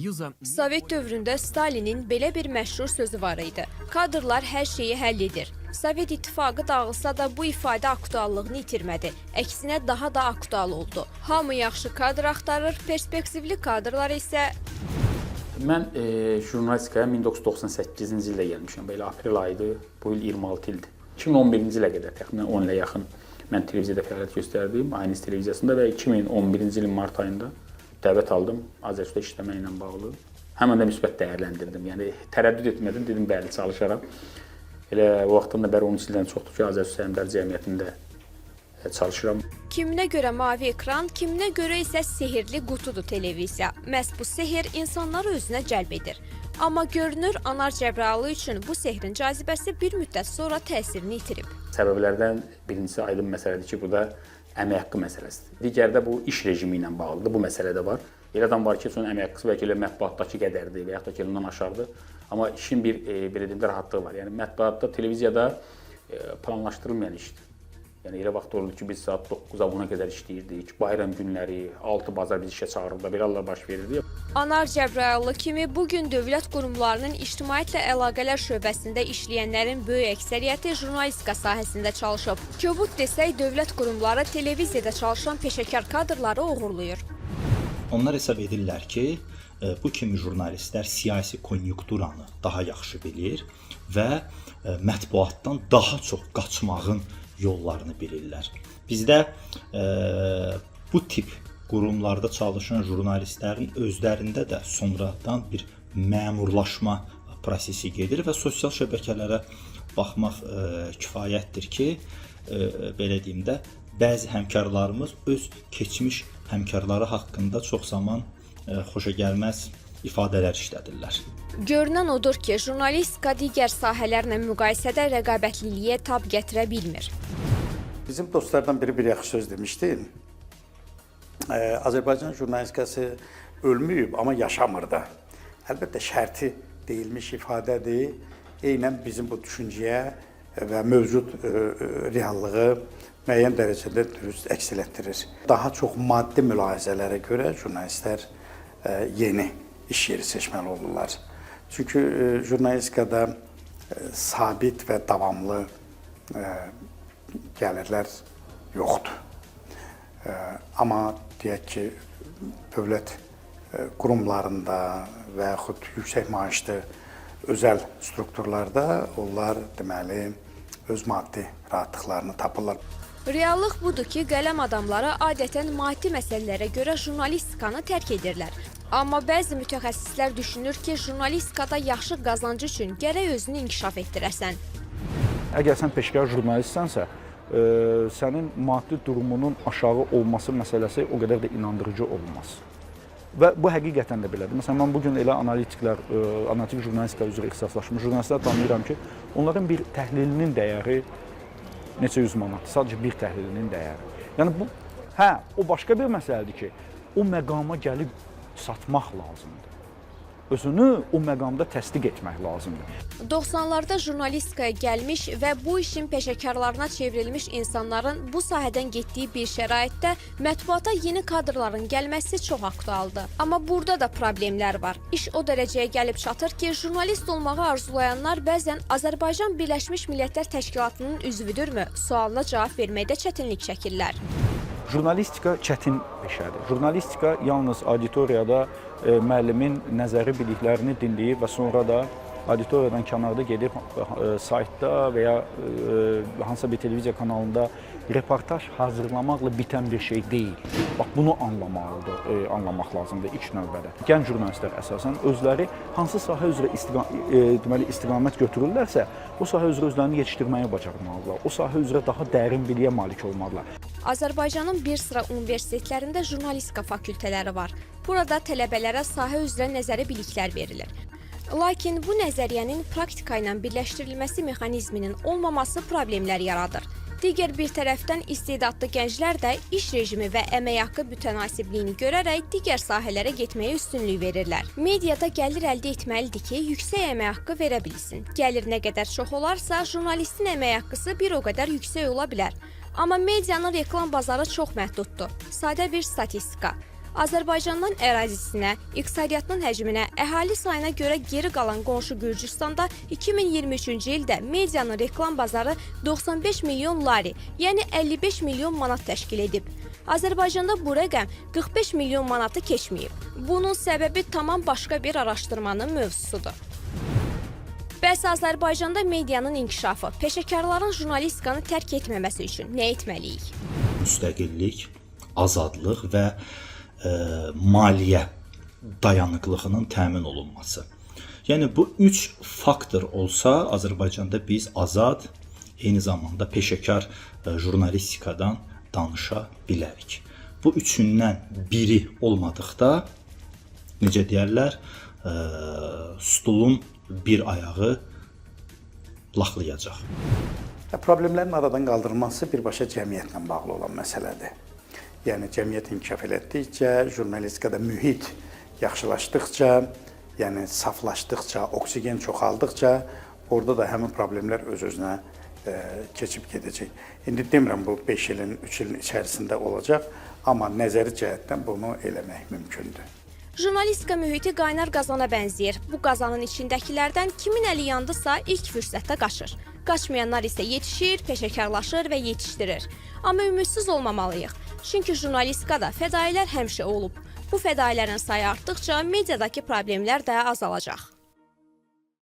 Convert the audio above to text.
Sovet dövründə Stalinin belə bir məşhur sözü var idi. Kadrlar hər şeyi həll edir. Sovet İttifaqı dağılsa da bu ifadə aktuallığını itirmədi. Əksinə daha da aktual oldu. Hamı yaxşı kadr axtarır, perspektivli kadrlar isə... Mən jurnalistikaya 1998-ci ildə gəlmişəm. Belə aprel ayıdır, bu il 26 ildir. 2011-ci ilə qədər, təxminən 10 ilə yaxın mən televiziyada fəaliyyət göstərdim, Aynis televiziyasında və 2011-ci ilin mart ayında dəvət aldım Azərbaycanda işləməklə bağlı. Həmən də müsbət dəyərləndirdim. Yəni tərəddüd etmədim, dedim bəli çalışaram. Elə o vaxtdan da bəri 13 ildən çoxdur ki, Azərbaycan Səhmdar Cəmiyyətində çalışıram. Kiminə görə mavi ekran, kiminə görə isə sehirli qutudur televiziya. Məhz bu sehir insanları özünə cəlb edir. Amma görünür, Anar Cəbraylı üçün bu sehrin cazibəsi bir müddət sonra təsirini itirib. Səbəblərdən birincisi aydın məsələdir ki, bu da əmək haqqı məsələsidir. Digəri də bu iş rejimi ilə bağlıdır, bu məsələ də var. Elə adam var ki, son əmək haqqısı bəlkə elə mətbuatdakı qədərdir və yaxud da ki, ondan aşağıdır. Amma işin bir belə deyim də rahatlığı var. Yəni mətbuatda, televiziyada planlaşdırılmayan işdir. Yəni elə vaxt oldu ki, biz saat 9-a 10-a qədər işləyirdik. Bayram günləri, 6 bazar biz işə çağırırdı, belə hallar baş verirdi. Anar Cəbraylı kimi bugün dövlət qurumlarının ictimaiyyətlə əlaqələr şöbəsində işləyənlərin böyük əksəriyyəti jurnalistika sahəsində çalışıb. Kobud desək, dövlət qurumları televiziyada çalışan peşəkar kadrları uğurlayır. Onlar hesab edirlər ki, bu kimi jurnalistlər siyasi konjunkturanı daha yaxşı bilir və mətbuatdan daha çox qaçmağın yollarını bilirlər. Bizdə bu tip qurumlarda çalışan jurnalistlərin özlərində də sonradan bir məmurlaşma prosesi gedir və sosial şəbəkələrə baxmaq kifayətdir ki, belə deyim də, bəzi həmkarlarımız öz keçmiş həmkarları haqqında çox zaman xoşagəlməz ifadələr işlədirlər. Görünən odur ki, jurnalistika digər sahələrlə müqayisədə rəqabətliliyə tab gətirə bilmir. Bizim dostlardan biri bir yaxşı söz demişdi. Azərbaycan jurnalistikası ölməyib, amma yaşamır da. Əlbəttə şərti deyilmiş ifadədir. Eynən bizim bu düşüncəyə və mövcud reallığı müəyyən dərəcədə dürüst əks etdirir. Daha çox maddi mülahizələrə görə jurnalistlər yeni iş yeri seçməli olurlar. Çünki jurnalistikada sabit və davamlı gəlirlər yoxdur. Amma deyək ki, dövlət qurumlarında və yaxud yüksək maaşlı özəl strukturlarda onlar deməli öz maddi rahatlıqlarını tapırlar. Reallıq budur ki, qələm adamları adətən maddi məsələlərə görə jurnalistikanı tərk edirlər. Amma bəzi mütəxəssislər düşünür ki, jurnalistikada yaxşı qazancı üçün gərək özünü inkişaf etdirəsən. Əgər sən peşəkar jurnalistsənsə, sənin maddi durumunun aşağı olması məsələsi o qədər də inandırıcı olmaz. Və bu həqiqətən də belədir. Məsələn, mən bugün elə analitik jurnalistika üzrə ixtisaslaşmış jurnalistlər tanıyıram ki, onların bir təhlilinin dəyəri neçə yüz manatdır, sadəcə bir təhlilinin dəyəri. Yəni bu, o başqa bir məsələdir ki, o məqama gəlib satmaq lazımdır. Özünü o məqamda təsdiq etmək lazımdır. 90'larda jurnalistikaya gəlmiş və bu işin peşəkarlarına çevrilmiş insanların bu sahədən getdiyi bir şəraitdə mətbuata yeni kadrların gəlməsi çox aktualdır. Amma burada da problemlər var. İş o dərəcəyə gəlib çatır ki, jurnalist olmağı arzulayanlar bəzən Azərbaycan Birləşmiş Millətlər Təşkilatının üzvüdürmü sualına cavab verməkdə çətinlik çəkirlər. Jurnalistika çətin peşədir. Jurnalistika yalnız auditoriyada müəllimin nəzəri biliklərini dinləyir və sonra da auditoriyadan kənarda gedib saytda və ya hansısa bir televiziya kanalında reportaj hazırlamaqla bitən bir şey deyil. Bax, bunu anlamaq lazımdır ilk növbədə. Gənc jurnalistlər əsasən özləri hansı sahə üzrə istiqamət götürürlərsə, o sahə üzrə özlərini yetişdirməyi bacarmalıdırlar. O sahə üzrə daha dərin biliyə malik olmalıdırlar. Azərbaycanın bir sıra universitetlərində jurnalistika fakültələri var. Burada tələbələrə sahə üzrə nəzəri biliklər verilir. Lakin bu nəzəriyyənin praktika ilə birləşdirilməsi mexanizminin olmaması problemlər yaradır. Digər bir tərəfdən istedadlı gənclər də iş rejimi və əmək haqqı mütənasibliyini görərək digər sahələrə getməyə üstünlük verirlər. Mediada gəlir əldə etməlidir ki, yüksək əmək haqqı verə bilsin. Gəlir nə qədər çox olarsa, jurnalistin əmək haqqısı bir o qədər yüksək ola bilər. Amma medianın reklam bazarı çox məhduddur. Sadə bir statistika. Azərbaycandan ərazisinə, iqtisadiyyatının həcminə, əhali sayına görə geri qalan qonşu Gürcüstanda 2023-cü ildə medianın reklam bazarı 95 milyon lari, yəni 55 milyon manat təşkil edib. Azərbaycanda bu rəqəm 45 milyon manatı keçməyib. Bunun səbəbi tamam başqa bir araşdırmanın mövzusudur. Bəs Azərbaycanda medianın inkişafı, peşəkarların jurnalistikanı tərk etməməsi üçün nə etməliyik? Müstəqillik, azadlıq və maliyyə dayanıqlığının təmin olunması. Yəni bu üç faktor olsa, Azərbaycanda biz azad, eyni zamanda peşəkar jurnalistikadan danışa bilərik. Bu üçündən biri olmadıqda, necə deyərlər, stulun bir ayağı laxlayacaq. Problemlərin aradan qaldırılması birbaşa cəmiyyətlə bağlı olan məsələdir. Yəni cəmiyyət inkişaf elətdikcə, jurnalistikada mühit yaxşılaşdıqca, yəni saflaşdıqca, oksigen çoxaldıqca, orada da həmin problemlər öz-özünə keçib gedəcək. İndi demirəm bu 5 ilin, 3 ilin içərisində olacaq, amma nəzəri cəhətdən bunu eləmək mümkündür. Jurnalistika mühiti qaynar qazana bənzəyir. Bu qazanın içindəkilərdən kimin əli yandısa ilk fürsətdə qaçır. Qaçmayanlar isə yetişir, peşəkarlaşır və yetişdirir. Amma ümidsiz olmamalıyıq. Çünki jurnalistikada fədailər həmişə olub. Bu fədailərin sayı artdıqca mediadakı problemlər də azalacaq.